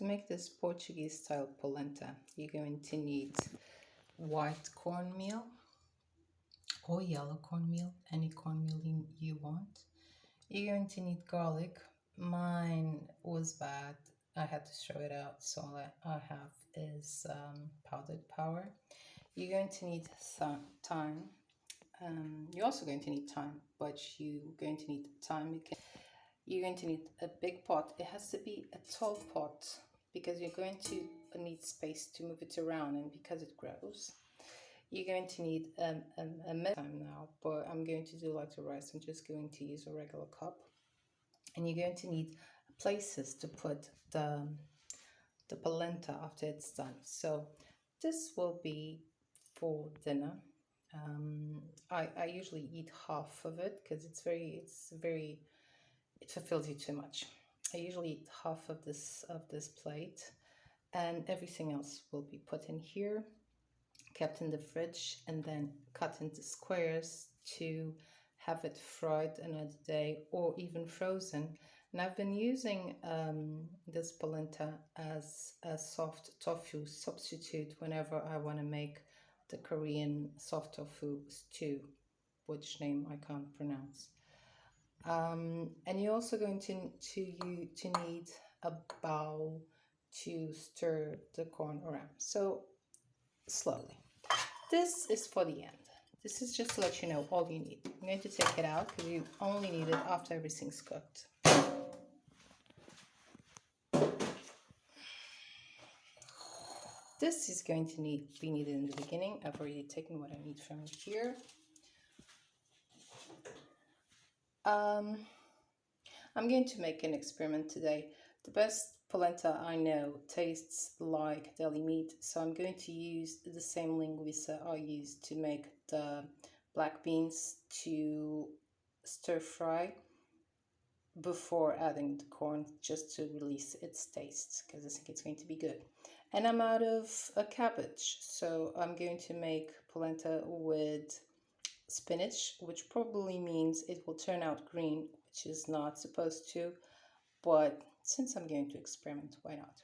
To make this Portuguese style polenta, you're going to need white cornmeal or yellow cornmeal, any cornmeal you want. You're going to need garlic. Mine was bad. I had to throw it out, so all I have is powdered power. You're going to need some thyme. You're also going to need thyme, but you're going to need thyme. You're going to need a big pot. It has to be a tall pot because you're going to need space to move it around, and because it grows. You're going to need a time now, but I'm going to do like the rest. I'm just going to use a regular cup. And you're going to need places to put the polenta after it's done. So this will be for dinner. I usually eat half of it because it fulfills you too much. I usually eat half of this plate, and everything else will be put in here, kept in the fridge, and then cut into squares to have it fried another day or even frozen. And I've been using this polenta as a soft tofu substitute whenever I want to make the Korean soft tofu stew, which name I can't pronounce. And you're also going to need a bowl to stir the corn around. So slowly. This is for the end. This is just to let you know all you need. I'm going to take it out because you only need it after everything's cooked. This is going to be needed in the beginning. I've already taken what I need from here. I'm going to make an experiment today. The best polenta I know tastes like deli meat, so I'm going to use the same linguiça I used to make the black beans to stir fry before adding the corn, just to release its taste, because I think it's going to be good. And I'm out of a cabbage, so I'm going to make polenta with spinach, which probably means it will turn out green, which is not supposed to, but since I'm going to experiment, why not?